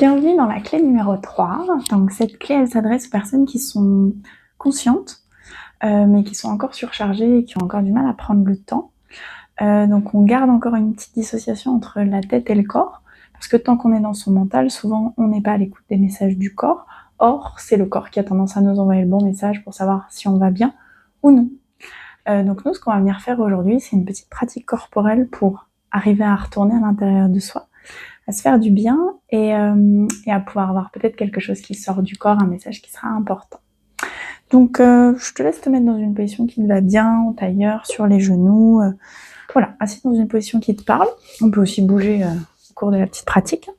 Bienvenue dans la clé numéro 3. Donc cette clé, elle s'adresse aux personnes qui sont conscientes, mais qui sont encore surchargées et qui ont encore du mal à prendre le temps. Donc on garde encore une petite dissociation entre la tête et le corps, parce que tant qu'on est dans son mental, souvent on n'est pas à l'écoute des messages du corps. Or, c'est le corps qui a tendance à nous envoyer le bon message pour savoir si on va bien ou non. Donc nous, ce qu'on va venir faire aujourd'hui, c'est une petite pratique corporelle pour arriver à retourner à l'intérieur de soi, à se faire du bien et à pouvoir avoir peut-être quelque chose qui sort du corps, un message qui sera important. Donc je te laisse te mettre dans une position qui te va bien, en tailleur, sur les genoux, voilà, assis dans une position qui te parle. On peut aussi bouger au cours de la petite pratique.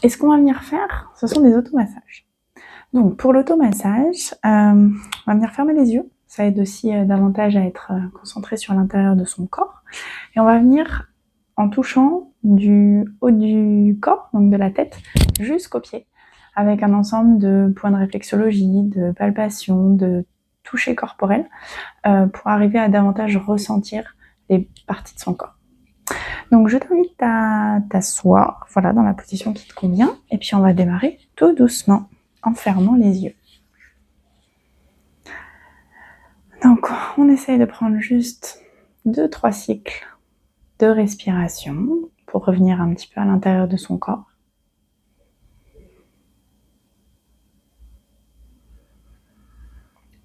Et ce qu'on va venir faire, ce sont des automassages. Donc pour l'automassage, on va venir fermer les yeux. Ça aide aussi davantage à être concentré sur l'intérieur de son corps. Et on va venir en touchant du haut du corps, donc de la tête, jusqu'aux pieds, avec un ensemble de points de réflexologie, de palpation, de toucher corporel, pour arriver à davantage ressentir les parties de son corps. Donc je t'invite à t'asseoir, voilà, dans la position qui te convient, et puis on va démarrer tout doucement, en fermant les yeux. Donc on essaye de prendre juste 2-3 cycles de respiration pour revenir un petit peu à l'intérieur de son corps.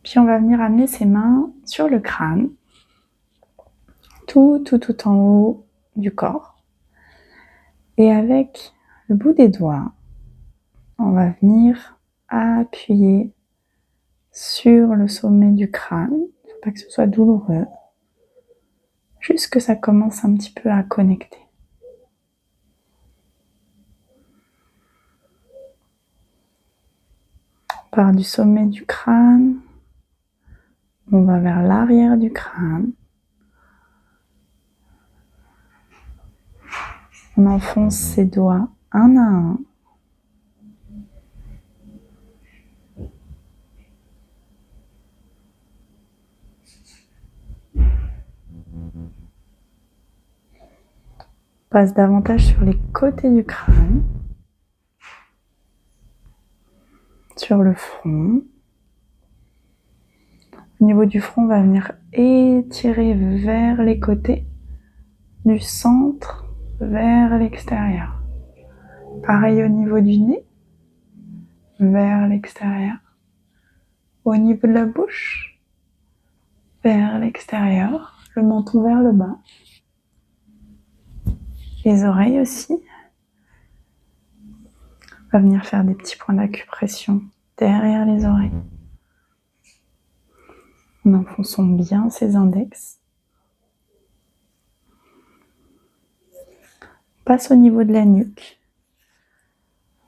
Puis on va venir amener ses mains sur le crâne, tout en haut du corps. Et avec le bout des doigts, on va venir appuyer sur le sommet du crâne. Il ne faut pas que ce soit douloureux. Juste que ça commence un petit peu à connecter. On part du sommet du crâne. On va vers l'arrière du crâne. On enfonce ses doigts un à un. On passe davantage sur les côtés du crâne, sur le front. Au niveau du front, on va venir étirer vers les côtés, du centre vers l'extérieur. Pareil au niveau du nez, vers l'extérieur. Au niveau de la bouche, vers l'extérieur. Le menton vers le bas. Les oreilles aussi. On va venir faire des petits points d'acupression derrière les oreilles. En enfonçant bien ses index. On passe au niveau de la nuque.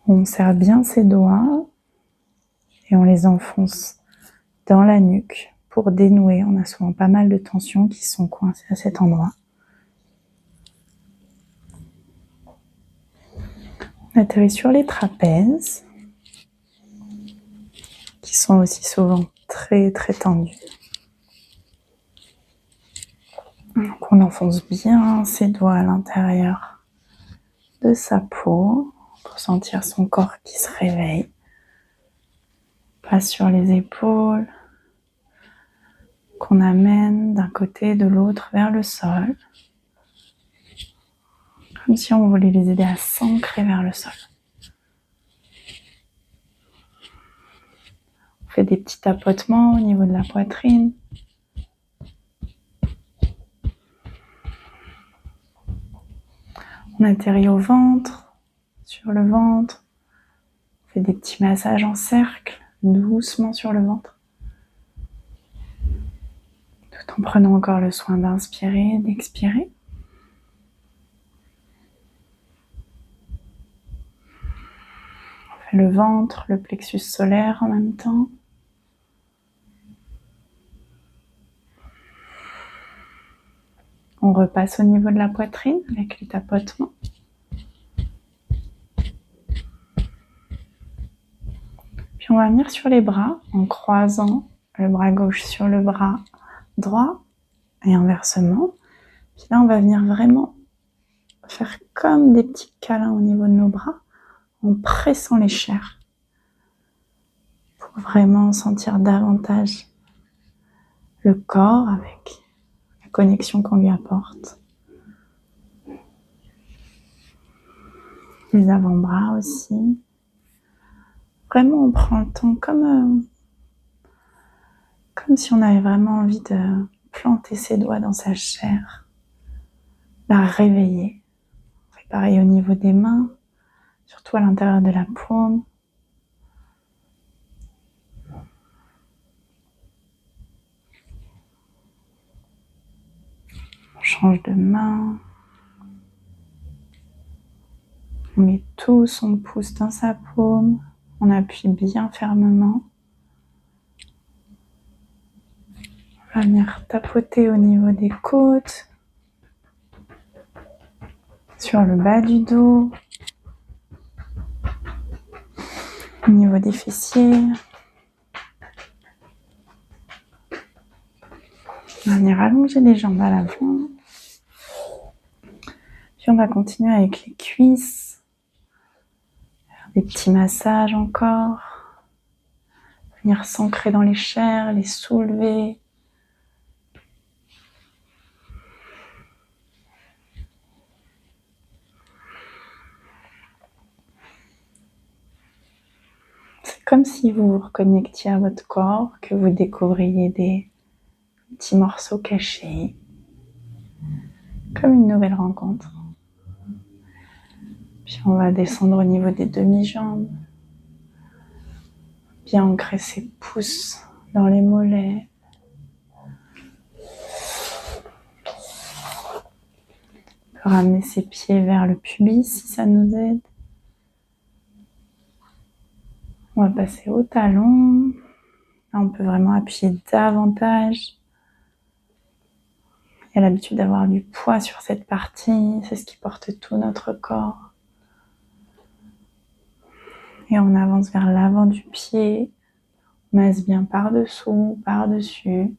On serre bien ses doigts et on les enfonce dans la nuque pour dénouer. On a souvent pas mal de tensions qui sont coincées à cet endroit. On atterrit sur les trapèzes qui sont aussi souvent très tendus. Donc on enfonce bien ses doigts à l'intérieur de sa peau pour sentir son corps qui se réveille. On passe sur les épaules qu'on amène d'un côté et de l'autre vers le sol. Comme si on voulait les aider à s'ancrer vers le sol. On fait des petits tapotements au niveau de la poitrine. On atterrit au ventre, sur le ventre. On fait des petits massages en cercle, doucement sur le ventre. Tout en prenant encore le soin d'inspirer et d'expirer. On fait le ventre, le plexus solaire en même temps. On repasse au niveau de la poitrine avec les tapotements. Puis on va venir sur les bras en croisant le bras gauche sur le bras droit et inversement. Puis là, on va venir vraiment faire comme des petits câlins au niveau de nos bras en pressant les chairs pour vraiment sentir davantage le corps avec la connexion qu'on lui apporte. Les avant-bras aussi. Vraiment, on prend le temps comme si on avait vraiment envie de planter ses doigts dans sa chair, la réveiller. On fait pareil au niveau des mains, surtout à l'intérieur de la paume. On change de main. On met tout son pouce dans sa paume. On appuie bien fermement. On va venir tapoter au niveau des côtes, sur le bas du dos, au niveau des fessiers. On va venir allonger les jambes à l'avant. Puis on va continuer avec les cuisses. Faire des petits massages encore. Venir s'ancrer dans les chairs, les soulever. C'est comme si vous vous reconnectiez à votre corps, que vous découvriez des petits morceaux cachés. Comme une nouvelle rencontre. Puis on va descendre au niveau des demi-jambes. Bien ancrer ses pouces dans les mollets. On peut ramener ses pieds vers le pubis si ça nous aide. On va passer au talon. Là, on peut vraiment appuyer davantage. Il y a l'habitude d'avoir du poids sur cette partie. C'est ce qui porte tout notre corps. Et on avance vers l'avant du pied. On masse bien par-dessous, par-dessus.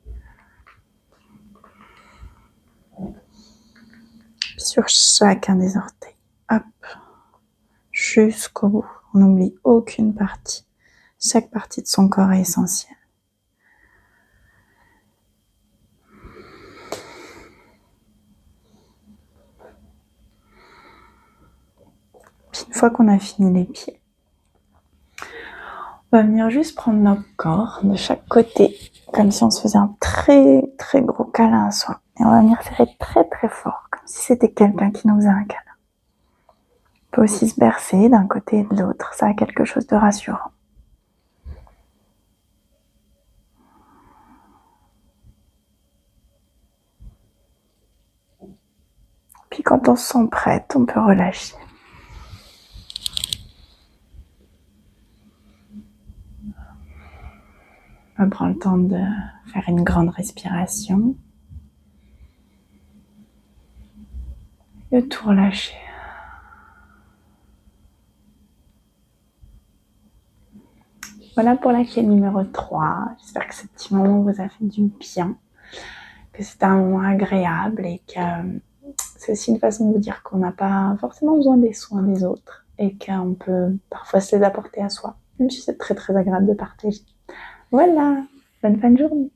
Sur chacun des orteils. Hop. Jusqu'au bout. On n'oublie aucune partie. Chaque partie de son corps est essentielle. Puis une fois qu'on a fini les pieds, on va venir juste prendre notre corps de chaque côté, comme si on se faisait un très très gros câlin à soi. Et on va venir serrer très très fort, comme si c'était quelqu'un qui nous faisait un câlin. On peut aussi se bercer d'un côté et de l'autre, ça a quelque chose de rassurant. Puis quand on se sent prête, on peut relâcher. On va prendre le temps de faire une grande respiration. Et de tout relâcher. Voilà pour la clé numéro 3. J'espère que ce petit moment vous a fait du bien, que c'était un moment agréable et que c'est aussi une façon de vous dire qu'on n'a pas forcément besoin des soins des autres et qu'on peut parfois se les apporter à soi, même si c'est très très agréable de partager. Voilà, bonne fin de journée.